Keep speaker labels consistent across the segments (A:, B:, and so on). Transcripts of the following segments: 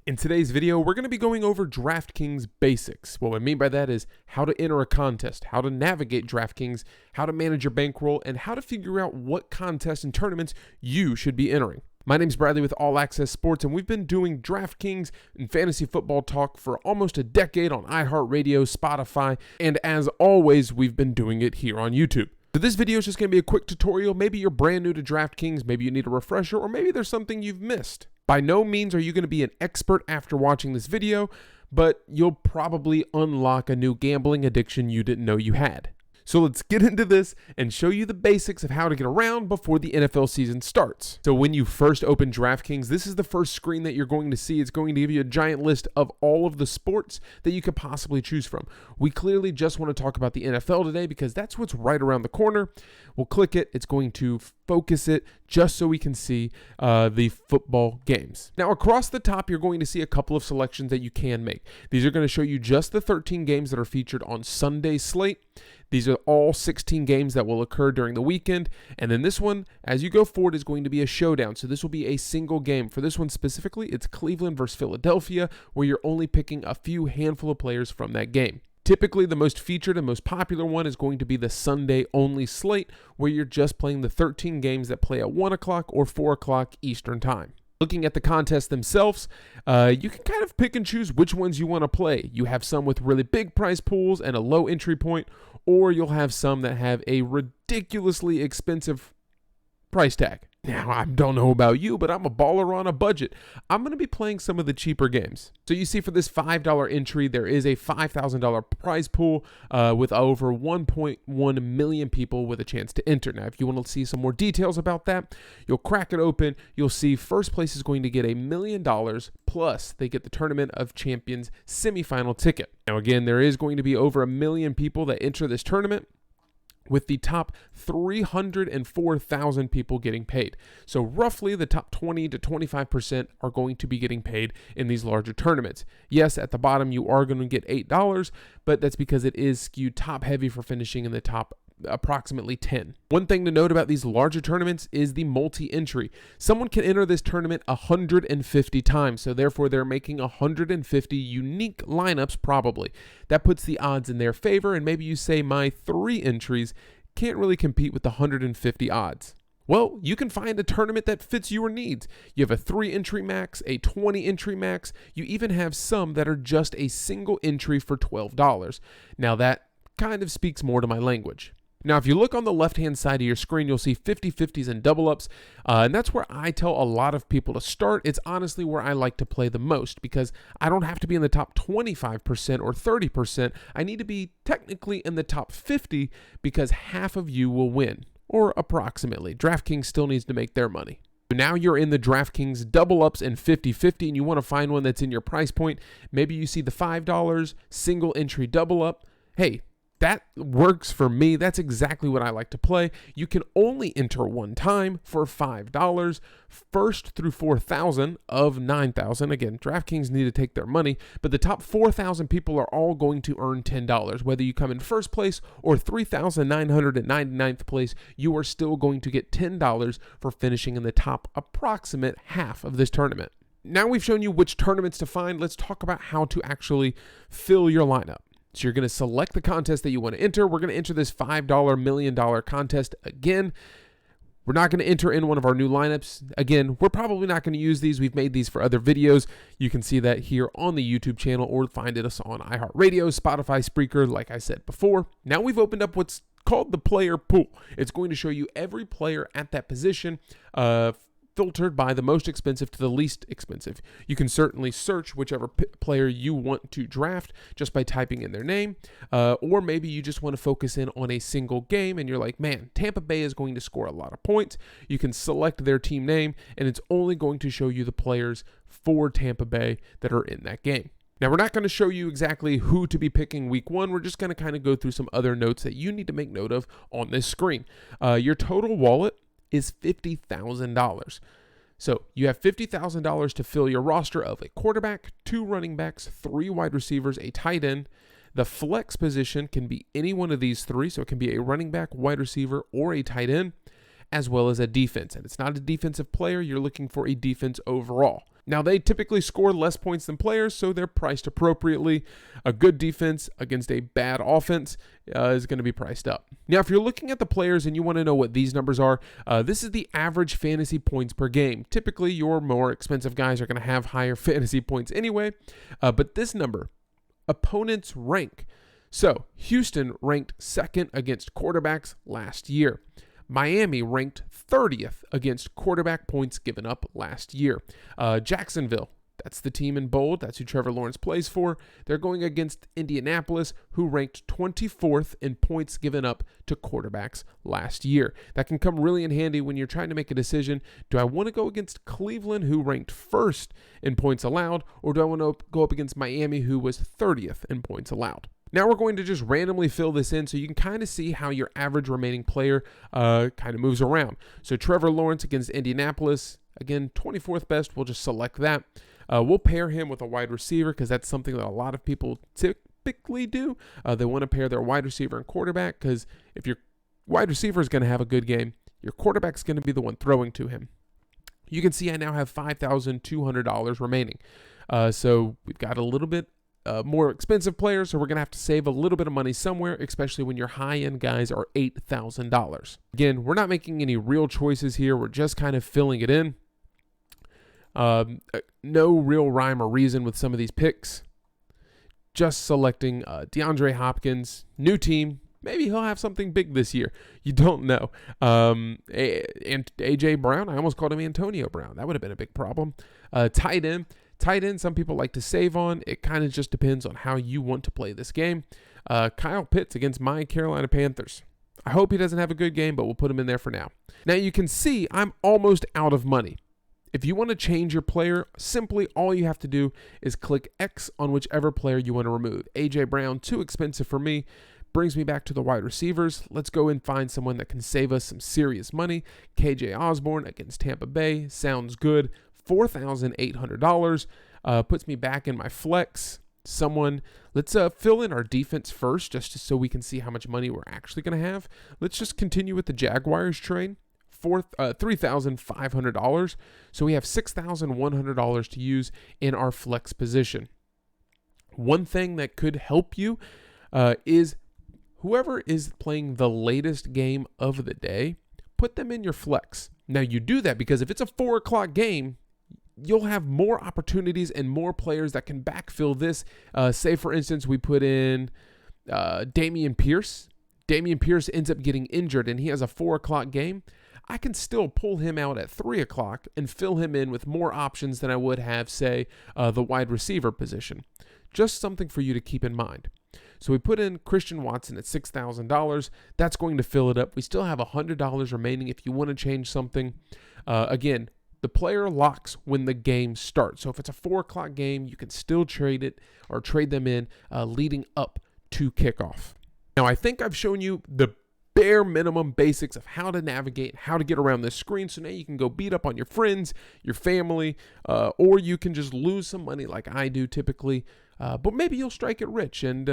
A: In today's video, we're going to be going over DraftKings basics. What I mean by that is how to enter a contest, how to navigate DraftKings, how to manage your bankroll, and how to figure out what contests and tournaments you should be entering. My name's Bradley with Allaqcess Sports, and we've been doing DraftKings and fantasy football talk for almost a decade on iHeartRadio, Spotify, and as always, we've been doing it here on YouTube. So this video is just going to be a quick tutorial. Maybe you're brand new to DraftKings, maybe you need a refresher, or maybe there's something you've missed. By no means are you going to be an expert after watching this video, but you'll probably unlock a new gambling addiction you didn't know you had. So let's get into this and show you the basics of how to get around before the NFL season starts. So when you first open DraftKings, this is the first screen that you're going to see. It's going to give you a giant list of all of the sports that you could possibly choose from. We clearly just want to talk about the NFL today because that's what's right around the corner. We'll click it. It's going to focus it just so we can see the football games. Now across the top, you're going to see a couple of selections that you can make. These are going to show you just the 13 games that are featured on Sunday's slate. These are all 16 games that will occur during the weekend. And then this one, as you go forward, is going to be a showdown. So this will be a single game. For this one specifically, it's Cleveland versus Philadelphia, where you're only picking a few handful of players from that game. Typically, the most featured and most popular one is going to be the Sunday-only slate, where you're just playing the 13 games that play at 1 o'clock or 4 o'clock Eastern Time. Looking at the contests themselves, you can kind of pick and choose which ones you want to play. You have some with really big prize pools and a low entry point, or you'll have some that have a ridiculously expensive price tag. Now, I don't know about you, but I'm a baller on a budget. I'm going to be playing some of the cheaper games. So you see for this $5 entry, there is a $5,000 prize pool with over 1.1 million people with a chance to enter. Now, if you want to see some more details about that, you'll crack it open. You'll see first place is going to get $1 million, plus they get the Tournament of Champions semifinal ticket. Now, again, there is going to be over 1 million people that enter this tournament, with the top 304,000 people getting paid. So roughly the top 20 to 25% are going to be getting paid in these larger tournaments. Yes, at the bottom you are going to get $8, but that's because it is skewed top heavy for finishing in the top approximately 10. One thing to note about these larger tournaments is the multi-entry. Someone can enter this tournament 150 times, so therefore they're making 150 unique lineups probably. That puts the odds in their favor, and maybe you say my 3 entries can't really compete with the 150 odds. Well, you can find a tournament that fits your needs. You have a 3 entry max, a 20 entry max. You even have some that are just a single entry for $12. Now that kind of speaks more to my language. Now, if you look on the left-hand side of your screen, you'll see 50-50s and double-ups, and that's where I tell a lot of people to start. It's honestly where I like to play the most because I don't have to be in the top 25% or 30%. I need to be technically in the top 50 because half of you will win, or approximately. DraftKings still needs to make their money. Now you're in the DraftKings double-ups and 50-50, and you want to find one that's in your price point. Maybe you see the $5 single-entry double-up. Hey, that works for me. That's exactly what I like to play. You can only enter one time for $5, first through 4,000 of 9,000. Again, DraftKings need to take their money, but the top 4,000 people are all going to earn $10. Whether you come in first place or 3,999th place, you are still going to get $10 for finishing in the top approximate half of this tournament. Now we've shown you which tournaments to find. Let's talk about how to actually fill your lineup. So you're going to select the contest that you want to enter. We're going to enter this $5 $1 million contest again. We're not going to enter in one of our new lineups. Again, we're probably not going to use these. We've made these for other videos. You can see that here on the YouTube channel or find us on iHeartRadio, Spotify, Spreaker, like I said before. Now we've opened up what's called the player pool. It's going to show you every player at that position, filtered by the most expensive to the least expensive. You can certainly search whichever player you want to draft just by typing in their name, or maybe you just want to focus in on a single game and you're like, man, Tampa Bay is going to score a lot of points. You can select their team name and it's only going to show you the players for Tampa Bay that are in that game. Now, we're not going to show you exactly who to be picking week 1. We're just going to kind of go through some other notes that you need to make note of on this screen. Your total wallet is $50,000. So you have $50,000 to fill your roster of a quarterback, 2 running backs, 3 wide receivers, a tight end. The flex position can be any one of these 3, so it can be a running back, wide receiver, or a tight end. as well as a defense. And it's not a defensive player, you're looking for a defense overall. Now, they typically score less points than players, so they're priced appropriately. A good defense against a bad offense is going to be priced up. Now, if you're looking at the players and you want to know what these numbers are, this is the average fantasy points per game. Typically, your more expensive guys are going to have higher fantasy points anyway, but this number, opponents' rank. So, Houston ranked second against quarterbacks last year. Miami ranked 30th against quarterback points given up last year. Jacksonville, that's the team in bold. That's who Trevor Lawrence plays for. They're going against Indianapolis, who ranked 24th in points given up to quarterbacks last year. That can come really in handy when you're trying to make a decision. Do I want to go against Cleveland, who ranked first in points allowed, or do I want to go up against Miami, who was 30th in points allowed? Now we're going to just randomly fill this in so you can kind of see how your average remaining player kind of moves around. So Trevor Lawrence against Indianapolis, again, 24th best. We'll just select that. We'll pair him with a wide receiver because that's something that a lot of people typically do. They want to pair their wide receiver and quarterback because if your wide receiver is going to have a good game, your quarterback's going to be the one throwing to him. You can see I now have $5,200 remaining. So we've got a little bit more expensive players, so we're going to have to save a little bit of money somewhere, especially when your high-end guys are $8,000. Again, we're not making any real choices here. We're just kind of filling it in. No real rhyme or reason with some of these picks. Just selecting DeAndre Hopkins, new team. Maybe he'll have something big this year. You don't know. And A.J. Brown, I almost called him Antonio Brown. That would have been a big problem. Tight end, some people like to save on. It kind of just depends on how you want to play this game. Kyle Pitts against my Carolina Panthers. I hope he doesn't have a good game, but we'll put him in there for now. Now you can see I'm almost out of money. If you want to change your player, simply all you have to do is click X on whichever player you want to remove. A.J. Brown, too expensive for me. Brings me back to the wide receivers. Let's go and find someone that can save us some serious money. KJ Osborne against Tampa Bay. Sounds good. $4,800. Puts me back in my flex. Let's fill in our defense first, just so we can see how much money we're actually going to have. Let's just continue with the Jaguars train. $3,500. So we have $6,100 to use in our flex position. One thing that could help you is whoever is playing the latest game of the day, put them in your flex. Now you do that because if it's a 4 o'clock game, you'll have more opportunities and more players that can backfill this. Say, for instance, we put in Dameon Pierce. Dameon Pierce ends up getting injured and he has a 4 o'clock game. I can still pull him out at 3 o'clock and fill him in with more options than I would have, say, the wide receiver position. Just something for you to keep in mind. So we put in Christian Watson at $6,000. That's going to fill it up. We still have $100 remaining if you want to change something. Again, the player locks when the game starts. So if it's a 4 o'clock game, you can still trade it or trade them in leading up to kickoff. Now, I think I've shown you the bare minimum basics of how to navigate, how to get around this screen. So now you can go beat up on your friends, your family, or you can just lose some money like I do typically. But maybe you'll strike it rich and,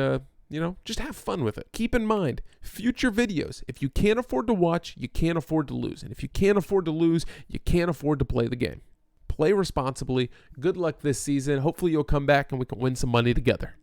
A: just have fun with it. Keep in mind, future videos, if you can't afford to watch, you can't afford to lose. And if you can't afford to lose, you can't afford to play the game. Play responsibly. Good luck this season. Hopefully you'll come back and we can win some money together.